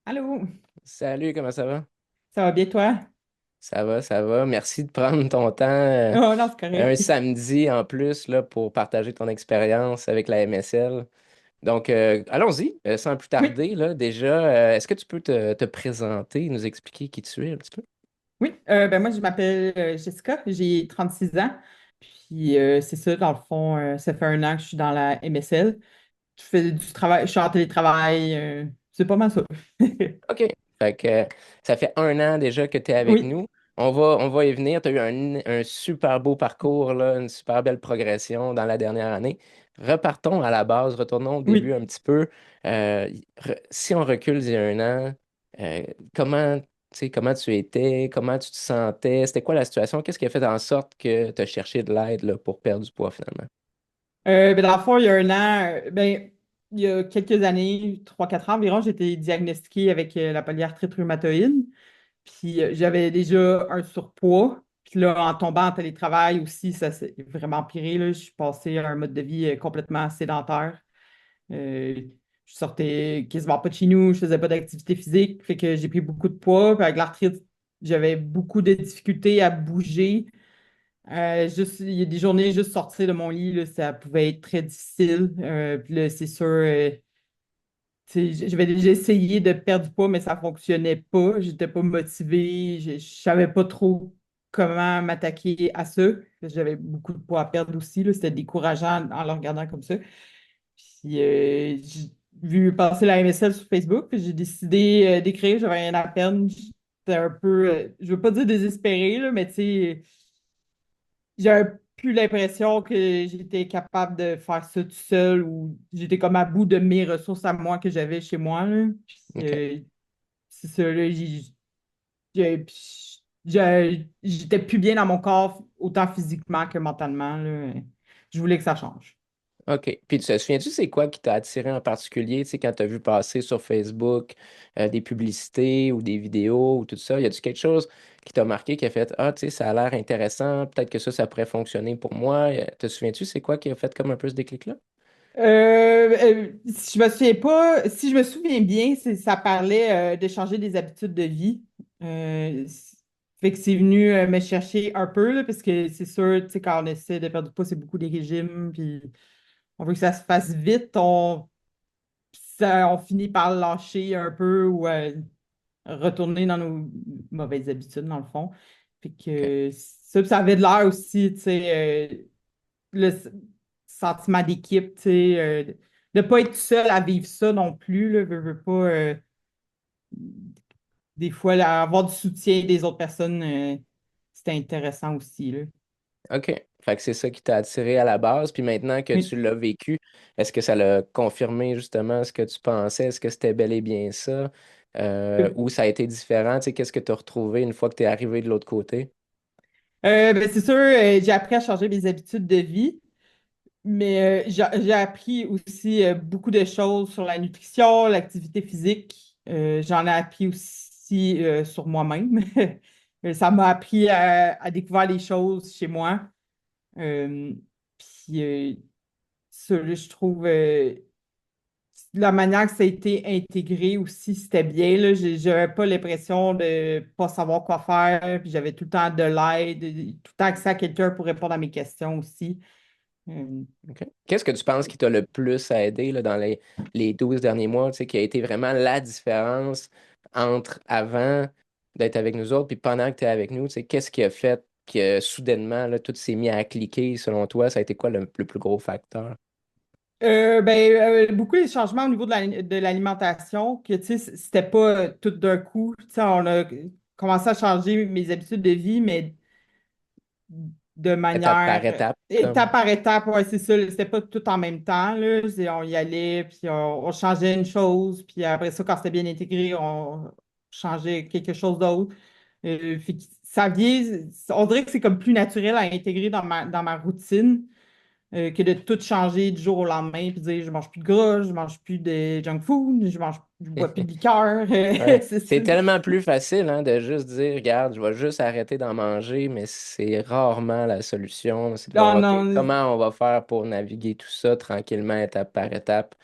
Allô, Salut, comment ça va? ça va bien toi? Ça va, ça va. Merci de prendre ton temps Oh non, c'est un correct. samedi en plus là, pour partager ton expérience avec la MSL. Donc, allons-y, sans plus Oui, tarder. Là, déjà, est-ce que tu peux te présenter, nous expliquer qui tu es un petit peu? oui. Ben moi, je m'appelle Jessica, j'ai 36 ans. Puis c'est ça, dans le fond, ça fait un an que je suis dans la MSL. Je fais du travail, je suis en télétravail. C'est pas mal ça. OK. Fait que ça fait un an déjà que tu es avec Oui, nous. On va y venir. Tu as eu un super beau parcours, là, une super belle progression dans la dernière année. Repartons à la base, retournons au début oui. un petit peu. Si on recule d'il y a un an, euh, comment, tu sais, comment tu étais, comment tu te sentais, c'était quoi la situation? Qu'est-ce qui a fait en sorte que tu as cherché de l'aide là, pour perdre du poids finalement? Ben, dans le fond, il y a un an, ben, il y a quelques années, 3 4 ans environ, j'ai été diagnostiquée avec la polyarthrite rhumatoïde. Puis j'avais déjà un surpoids. Puis là, en tombant en télétravail aussi, ça s'est vraiment empiré, là. Je suis passée à un mode de vie complètement sédentaire. Euh, je sortais quasiment pas de chez nous, je faisais pas d'activité physique, fait que j'ai pris beaucoup de poids. Puis avec l'arthrite, j'avais beaucoup de difficultés à bouger. Il y a des journées, juste sortir de mon lit, là, ça pouvait être très difficile. Puis là, c'est sûr, j'avais déjà essayé de perdre du poids, mais ça fonctionnait pas. J'étais pas motivée. Je savais pas trop comment m'attaquer à ça. J'avais beaucoup de poids à perdre aussi, là. C'était décourageant en le regardant comme ça. Puis j'ai vu passer la MSL sur Facebook, puis j'ai décidé d'écrire. J'avais rien à perdre. J'étais un peu, je veux pas dire désespérée, là, mais tu sais, j'avais plus l'impression que j'étais capable de faire ça tout seul ou j'étais comme à bout de mes ressources à moi que j'avais chez moi, là. Puis, OK. c'est ça, là, j'étais plus bien dans mon corps, autant physiquement que mentalement, là. Je voulais que ça change. OK. Puis tu te souviens-tu, c'est quoi qui t'a attiré en particulier, tu sais, quand tu as vu passer sur Facebook des publicités ou des vidéos ou tout ça? Y a-tu quelque chose qui t'a marqué, qui a fait, ah, tu sais, ça a l'air intéressant, peut-être que ça pourrait fonctionner pour moi? Te souviens-tu, c'est quoi qui a fait comme un peu ce déclic-là? Si je me souviens pas, si je me souviens bien, ça parlait de changer des habitudes de vie. Fait que c'est venu me chercher un peu, là, parce que c'est sûr, tu sais, quand on essaie de perdre du poids, c'est beaucoup des régimes, puis on veut que ça se fasse vite, on finit par lâcher un peu ou retourner dans nos mauvaises habitudes, dans le fond. Fait OK. que ça avait de l'air aussi, tu sais, le sentiment d'équipe, tu sais, de ne pas être seul à vivre ça non plus, là, veux pas, des fois, là, avoir du soutien des autres personnes, c'était intéressant aussi, là. OK. Fait que c'est ça qui t'a attiré à la base. Puis maintenant que Oui. tu l'as vécu, est-ce que ça l'a confirmé justement ce que tu pensais? Est-ce que c'était bel et bien ça? Ou ça a été différent? Tu sais, qu'est-ce que tu as retrouvé une fois que tu es arrivé de l'autre côté? Ben, c'est sûr, j'ai appris à changer mes habitudes de vie, mais j'ai appris aussi beaucoup de choses sur la nutrition, l'activité physique. J'en ai appris aussi sur moi-même. Ça m'a appris à découvrir les choses chez moi. Euh, Puis ça, là, je trouve la manière que ça a été intégré aussi, c'était bien. Là. J'avais pas l'impression de pas savoir quoi faire. Puis j'avais tout le temps de l'aide, tout le temps accès à quelqu'un pour répondre à mes questions aussi. Euh, OK. Qu'est-ce que tu penses qui t'a le plus aidé là, dans les 12 derniers mois, tu sais, qui a été vraiment la différence entre avant d'être avec nous autres puis pendant que tu es avec nous? Tu sais, qu'est-ce qui a fait que soudainement, là, tout s'est mis à cliquer selon toi? Ça a été quoi le plus gros facteur? Beaucoup de changements au niveau de l'alimentation, que tu sais, c'était pas tout d'un coup. Tu sais, on a commencé à changer mes habitudes de vie, mais de Étape manière par étape, étape comme. par étape. Ouais, c'est ça. C'était pas tout en même temps, là. On y allait, puis on changeait une chose, puis après ça, quand c'était bien intégré, on changeait quelque chose d'autre. Fait que ça vient, on dirait que c'est comme plus naturel à intégrer dans ma routine que de tout changer du jour au lendemain, puis dire je mange plus de gras, je mange plus de junk food, je bois plus de liqueur. Ouais. C'est ça. C'est tellement plus facile hein, de juste dire, regarde, je vais juste arrêter d'en manger, mais c'est rarement la solution. C'est de Ah voir, OK, non, comment on va faire pour naviguer tout ça tranquillement, étape par étape.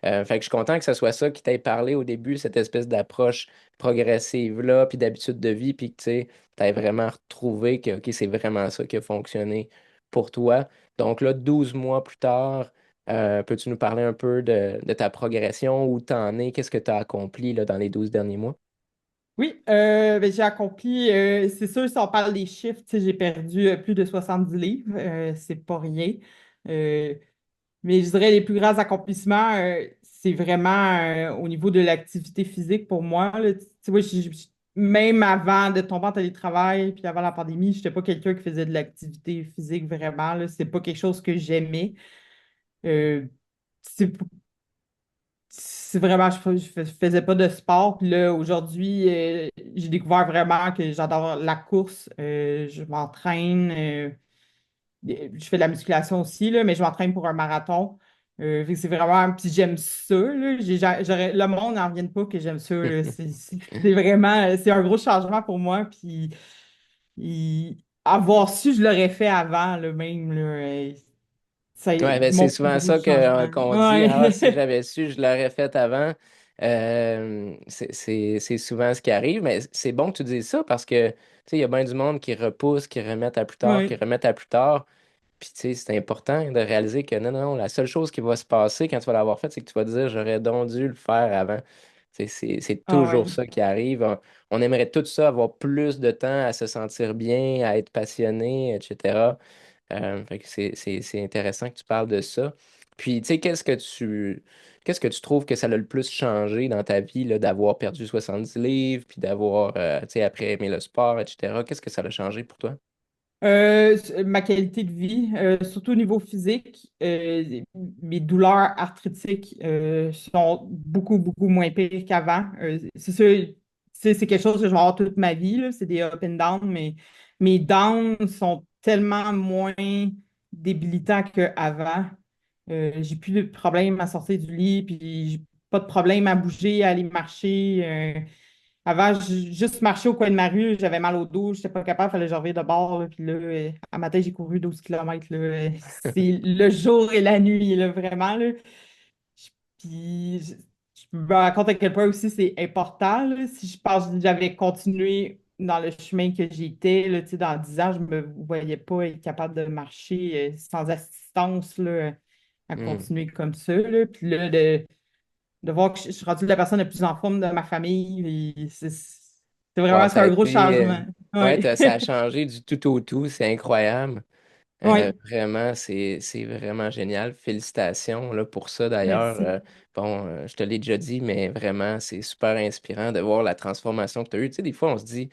Fait que je suis content que ce soit ça qui t'ait parlé au début, cette espèce d'approche progressive-là, puis d'habitude de vie, puis que tu aies vraiment retrouvé que ok, c'est vraiment ça qui a fonctionné pour toi. Donc là, 12 mois plus tard, peux-tu nous parler un peu de ta progression, où t'en es, qu'est-ce que tu as accompli là, dans les 12 derniers mois? Oui, ben, j'ai accompli, c'est sûr, si on parle des chiffres, tu sais, j'ai perdu plus de 70 livres, c'est pas rien. Euh, mais je dirais les plus grands accomplissements, c'est vraiment au niveau de l'activité physique pour moi. Là. Tu vois, même avant de tomber en télétravail, puis avant la pandémie, je n'étais pas quelqu'un qui faisait de l'activité physique vraiment. Là. C'est pas quelque chose que j'aimais. Euh, c'est c'est vraiment, je faisais pas de sport. Puis là, aujourd'hui, j'ai découvert vraiment que j'adore la course. Je m'entraîne. Je fais de la musculation aussi, là, mais je m'entraîne pour un marathon. Fait que c'est vraiment. Puis j'aime ça. Là. Le monde n'en revient pas que j'aime ça. Là. C'est vraiment. C'est un gros changement pour moi. Puis avoir su, je l'aurais fait avant, là, même. Là, Ouais, ben c'est mon plus souvent gros ça changement. qu'on dit, ah, si Ouais. j'avais su, je l'aurais fait avant. C'est souvent ce qui arrive, mais c'est bon que tu dises ça parce que, tu sais, il y a bien du monde qui repousse, qui remettent à plus tard, qui Ouais. remettent à plus tard. Puis, tu sais, c'est important de réaliser que non, non, non, la seule chose qui va se passer quand tu vas l'avoir fait, c'est que tu vas te dire, j'aurais donc dû le faire avant. Tu sais, c'est Ah toujours ouais. ça qui arrive. On aimerait tout ça, avoir plus de temps à se sentir bien, à être passionné, etc. Fait que c'est intéressant que tu parles de ça. Puis, tu sais, qu'est-ce que tu trouves que ça a le plus changé dans ta vie, là, d'avoir perdu 70 livres, puis d'avoir, tu sais, après aimé le sport, etc. Qu'est-ce que ça a changé pour toi? Ma qualité de vie, surtout au niveau physique, mes douleurs arthritiques sont beaucoup, beaucoup moins pires qu'avant. C'est sûr, c'est quelque chose que je vais avoir toute ma vie, là, c'est des up and down, mais mes downs sont tellement moins débilitants qu'avant. J'ai plus de problème à sortir du lit, puis j'ai pas de problème à bouger, à aller marcher. Avant, juste marcher au coin de ma rue, j'avais mal au dos, je n'étais pas capable, il fallait que je revienne de bord. Là, puis là, à matin, j'ai couru 12 kilomètres. Là, c'est le jour et la nuit, là, vraiment. Là. Puis je me rends compte à quel point aussi c'est important. Là. Si je pense que j'avais continué dans le chemin que j'étais, là, tu sais, dans 10 ans, je ne me voyais pas être capable de marcher sans assistance là, à Hmm. continuer comme ça. Là. Puis là, de voir que je suis rendue la personne la plus en forme de ma famille. Et c'est Wow, vraiment c'est ça a un gros été. changement. Ouais, Oui. ça a changé du tout au tout. C'est incroyable. Oui. Vraiment, c'est vraiment génial. Félicitations là, pour ça d'ailleurs. Merci. Bon, je te l'ai déjà dit, mais vraiment, c'est super inspirant de voir la transformation que tu as eue. Tu sais, des fois, on se dit,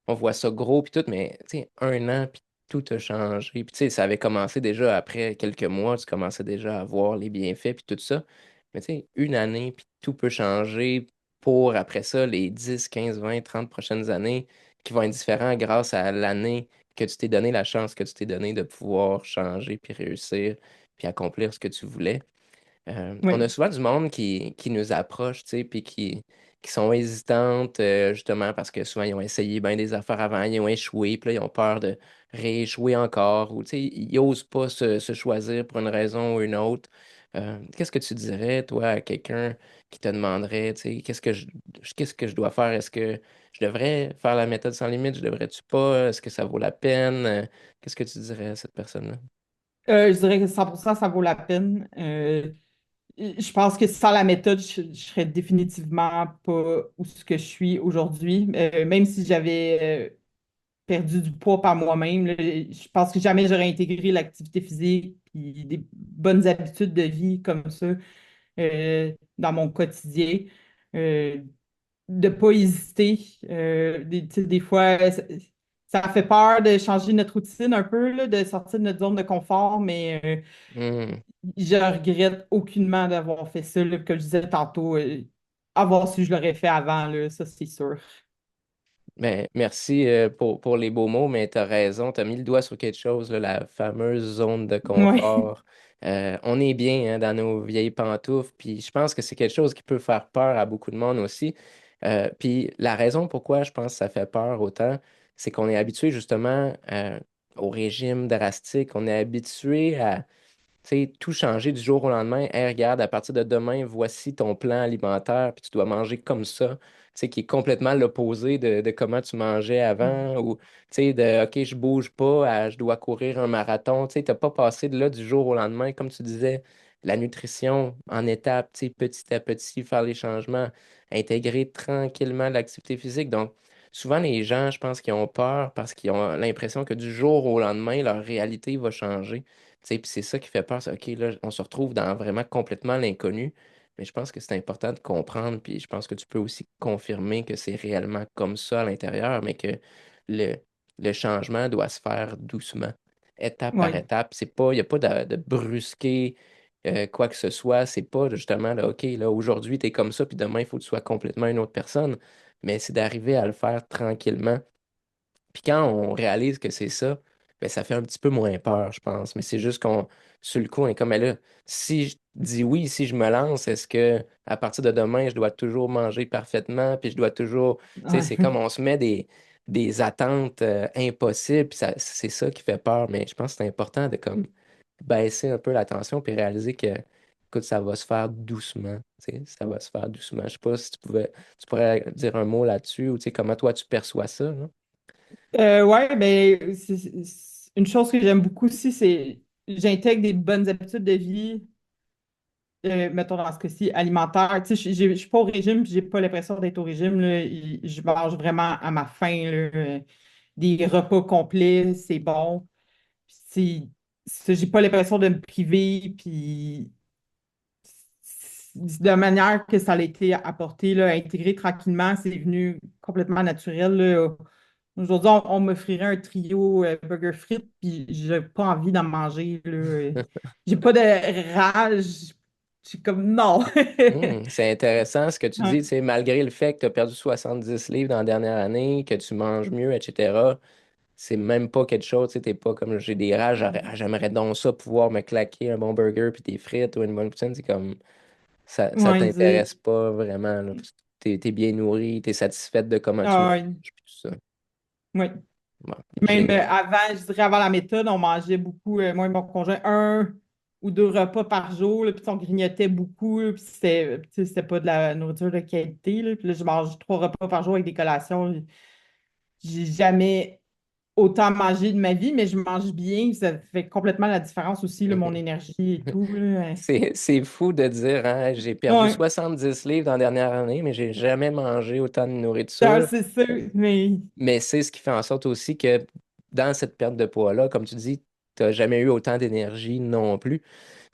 on voit ça gros puis tout, mais tu sais, un an puis tout a changé. Puis tu sais, ça avait commencé déjà après quelques mois, tu commençais déjà à voir les bienfaits puis tout ça. Mais tu sais, une année puis tout peut changer pour après ça les 10, 15, 20, 30 prochaines années qui vont être différents grâce à l'année que tu t'es donné, la chance que tu t'es donné de pouvoir changer puis réussir puis accomplir ce que tu voulais. On a Oui. souvent du monde qui nous approche, tu sais, puis qui sont hésitantes, justement, parce que souvent, ils ont essayé bien des affaires avant, ils ont échoué, puis là, ils ont peur de rééchouer encore, ou, tu sais, ils n'osent pas se choisir pour une raison ou une autre. Qu'est-ce que tu dirais, toi, à quelqu'un qui te demanderait, tu sais, qu'est-ce que je dois faire? Est-ce que je devrais faire la méthode sans limite? Je devrais-tu pas? Est-ce que ça vaut la peine? Qu'est-ce que tu dirais à cette personne-là? Je dirais que 100% ça vaut la peine. Je pense que sans la méthode, je serais définitivement pas où ce que je suis aujourd'hui. Même si j'avais perdu du poids par moi-même, là, je pense que jamais j'aurais intégré l'activité physique et des bonnes habitudes de vie comme ça dans mon quotidien. Euh, de ne pas hésiter. Tu sais, des fois, ça fait peur de changer notre routine un peu, là, de sortir de notre zone de confort, mais Hmm. je regrette aucunement d'avoir fait ça. Là, comme je disais tantôt, avoir su, je l'aurais fait avant, là, ça c'est sûr. Ben, merci pour les beaux mots, mais tu as raison, tu as mis le doigt sur quelque chose, là, la fameuse zone de Oui, confort. On est bien hein, dans nos vieilles pantoufles, puis je pense que c'est quelque chose qui peut faire peur à beaucoup de monde aussi. Puis la raison pourquoi je pense que ça fait peur autant, c'est qu'on est habitué justement au régime drastique, on est habitué à sais, tout changer du jour au lendemain. Hey, regarde, à partir de demain, voici ton plan alimentaire, puis tu dois manger comme ça. Tu sais, qui est complètement l'opposé de comment tu mangeais avant, ou tu sais, de OK, je bouge pas, je dois courir un marathon. Tu sais, t'as pas passé de là du jour au lendemain, comme tu disais, la nutrition en étapes, tu sais, petit à petit, faire les changements, intégrer tranquillement l'activité physique. Donc, souvent, les gens, je pense qu'ils ont peur parce qu'ils ont l'impression que du jour au lendemain, leur réalité va changer. Tu sais, puis c'est ça qui fait peur. C'est, OK, là, on se retrouve dans vraiment complètement l'inconnu. Mais je pense que c'est important de comprendre, puis je pense que tu peux aussi confirmer que c'est réellement comme ça à l'intérieur, mais que le, le changement doit se faire doucement, étape par Oui. étape. C'est pas, il n'y a pas de brusquer quoi que ce soit. C'est pas justement, là, OK, là, aujourd'hui, tu es comme ça, puis demain, il faut que tu sois complètement une autre personne. Mais c'est d'arriver à le faire tranquillement. Puis quand on réalise que c'est ça, ben ça fait un petit peu moins peur, je pense. Mais c'est juste qu'on, sur le coup, on est comme, mais là, si je dis oui, si je me lance, est-ce que à partir de demain, je dois toujours manger parfaitement, puis je dois toujours, tu sais, Ouais. c'est comme on se met des attentes impossibles, puis c'est ça qui fait peur. Mais je pense que c'est important de comme baisser un peu la tension, puis réaliser que, écoute, ça va se faire doucement, tu sais, ça va se faire doucement. Je sais pas si tu pourrais dire un mot là-dessus, ou tu sais, comment toi tu perçois ça, là? Ouais, ben, une chose que j'aime beaucoup aussi, c'est j'intègre des bonnes habitudes de vie, mettons dans ce cas-ci, alimentaire. Tu sais, je suis pas au régime, puis j'ai pas l'impression d'être au régime, là. Je mange vraiment à ma faim, là. Des repas complets, c'est bon. Puis j'ai pas l'impression de me priver, puis de la manière que ça a été apporté, là, intégré tranquillement, c'est venu complètement naturel, là. Aujourd'hui, on m'offrirait un trio burger frites, puis j'ai pas envie d'en manger, là. J'ai pas de rage. Je suis comme non. C'est intéressant ce que tu dis, Ouais. tu sais, malgré le fait que tu as perdu 70 livres dans la dernière année, que tu manges mieux, etc., c'est même pas quelque chose, tu sais, t'es pas comme j'ai des rages, j'aimerais donc ça pouvoir me claquer un bon burger puis des frites ou une bonne poutine, c'est comme ça Ouais, t'intéresse pas vraiment, là, parce que t'es bien nourri, t'es satisfaite de comment tu manges, ouais, puis tout ça. ouais. Bon, Même génial. avant, je dirais avant la méthode, on mangeait beaucoup, moi et mon conjoint, un ou deux repas par jour, là, puis on grignotait beaucoup, là, puis tu sais, c'était pas de la nourriture de qualité, là, puis là, je mange trois repas par jour avec des collations. J'ai jamais autant mangé de ma vie, mais je mange bien, ça fait complètement la différence aussi, là, mon énergie et tout, là. C'est fou de dire, hein, j'ai perdu Ouais, 70 livres dans la dernière année, mais j'ai jamais mangé autant de ah, nourriture. c'est ça, mais Mais c'est ce qui fait en sorte aussi que dans cette perte de poids-là, comme tu dis, tu n'as jamais eu autant d'énergie non plus. Tu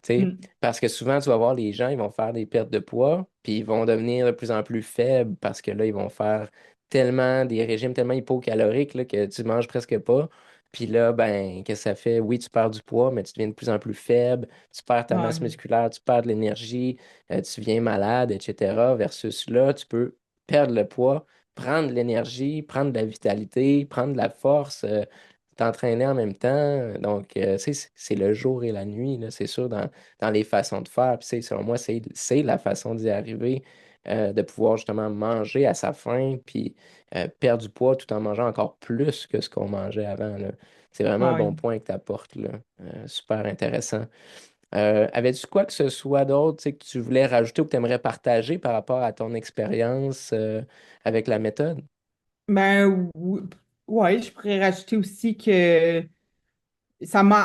sais, mm, parce que souvent, tu vas voir les gens, ils vont faire des pertes de poids, puis ils vont devenir de plus en plus faibles parce que là, ils vont faire tellement des régimes tellement hypocaloriques là, que tu manges presque pas. Puis là, ben, qu'est-ce que ça fait? Oui, tu perds du poids, mais tu deviens de plus en plus faible, tu perds ta masse ouais, musculaire, tu perds de l'énergie, tu viens malade, etc. Versus là, tu peux perdre le poids, prendre de l'énergie, prendre de la vitalité, prendre de la force, t'entraîner en même temps. Donc, c'est le jour et la nuit, là, c'est sûr, dans les façons de faire. Puis, selon moi, c'est la façon d'y arriver, de pouvoir justement manger à sa faim, puis perdre du poids tout en mangeant encore plus que ce qu'on mangeait avant, là. C'est vraiment un ouais. bon point que tu apportes, là. Super intéressant. Avais-tu quoi que ce soit d'autre, tu sais, que tu voulais rajouter ou que tu aimerais partager par rapport à ton expérience avec la méthode? Ben, ouais, je pourrais rajouter aussi que ça m'a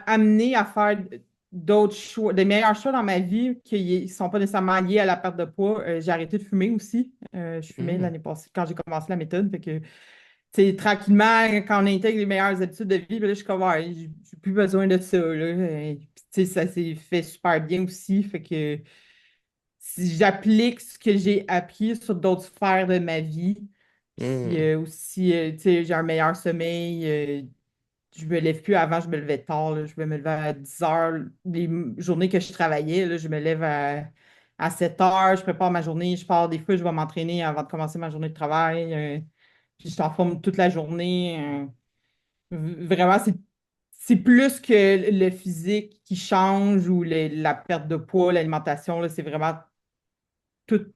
amené à faire d'autres choix, des meilleurs choix dans ma vie qui ne sont pas nécessairement liés à la perte de poids. J'ai arrêté de fumer aussi. Je fumais Hmm. l'année passée quand j'ai commencé la méthode. Fait que, tu sais, tranquillement, quand on intègre les meilleures habitudes de vie, ben là, je suis comme, ouais, j'ai plus besoin de ça, là. Puis, tu sais, ça s'est fait super bien aussi. Fait que si j'applique ce que j'ai appris sur d'autres sphères de ma vie, puis Hmm. aussi, tu sais, j'ai un meilleur sommeil. Je me lève plus avant, je me levais tard, là. Je me levais à 10 heures. Les journées que je travaillais, là, je me lève à 7 heures, je prépare ma journée, je pars des fois, je vais m'entraîner avant de commencer ma journée de travail. Puis je suis en forme toute la journée. Vraiment, c'est plus que le physique qui change ou la perte de poids, l'alimentation, là, c'est vraiment toute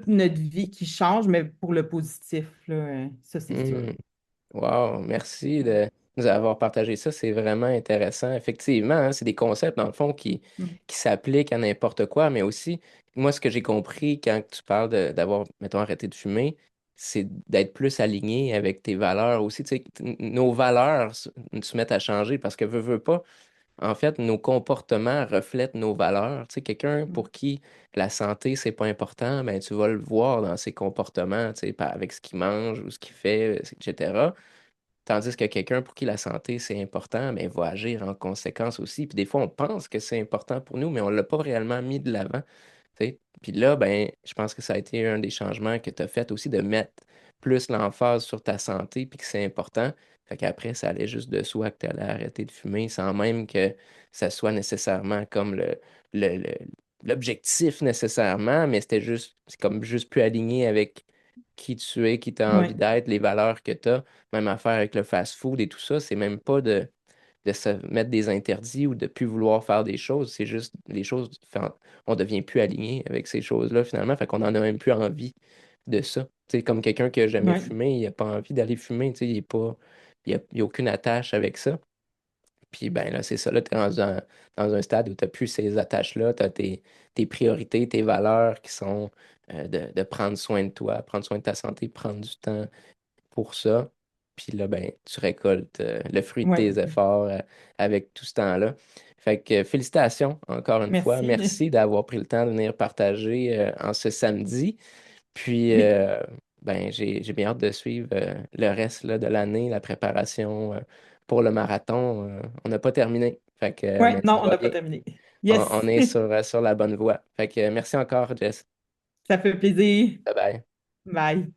notre vie qui change, mais pour le positif, là, ça c'est sûr. Hmm. Wow, merci nous avoir partagé ça. C'est vraiment intéressant. Effectivement, hein, c'est des concepts, dans le fond, Mm. qui s'appliquent à n'importe quoi, mais aussi, moi, ce que j'ai compris quand tu parles d'avoir, mettons, arrêté de fumer, c'est d'être plus aligné avec tes valeurs aussi. Tu sais, nos valeurs se mettent à changer parce que veux pas. En fait, nos comportements reflètent nos valeurs. Tu sais, quelqu'un Mm. pour qui la santé, c'est pas important, ben, tu vas le voir dans ses comportements, tu sais, avec ce qu'il mange ou ce qu'il fait, etc. Tandis que quelqu'un pour qui la santé, c'est important, ben, va agir en conséquence aussi. Puis des fois, on pense que c'est important pour nous, mais on ne l'a pas réellement mis de l'avant. Tu sais. Puis là, ben, je pense que ça a été un des changements que tu as fait aussi de mettre plus l'emphase sur ta santé, puis que c'est important. Fait qu'après, ça allait juste de soi que tu allais arrêter de fumer sans même que ça soit nécessairement comme le- le- l'objectif nécessairement, mais c'était juste, c'est comme juste plus aligné avec qui tu es, qui tu as envie Ouais, d'être, les valeurs que tu as. Même affaire avec le fast-food et tout ça, c'est même pas de se mettre des interdits ou de plus vouloir faire des choses. C'est juste les choses, on devient plus aligné avec ces choses-là finalement. Fait qu'on en a même plus envie de ça. Tu sais, comme quelqu'un qui a jamais ouais, fumé, il n'a pas envie d'aller fumer. Tu sais, il est pas, il a aucune attache avec ça. Puis ben là, c'est ça, là, tu es rendu dans un stade où tu n'as plus ces attaches-là, tu as tes priorités, tes valeurs qui sont de prendre soin de toi, prendre soin de ta santé, prendre du temps pour ça. Puis là, ben, tu récoltes le fruit de ouais. tes efforts avec tout ce temps-là. Fait que félicitations encore une fois. Merci. Merci d'avoir pris le temps de venir partager en ce samedi. Puis, Oui, ben, j'ai bien hâte de suivre le reste là, de l'année, la préparation pour le marathon. On n'a pas terminé. Fait que, ouais, mais ça non, on va n'a pas bien. terminé. On Yes, est sur la bonne voie. Fait que merci encore, Jess. ça fait plaisir. Bye bye. Bye.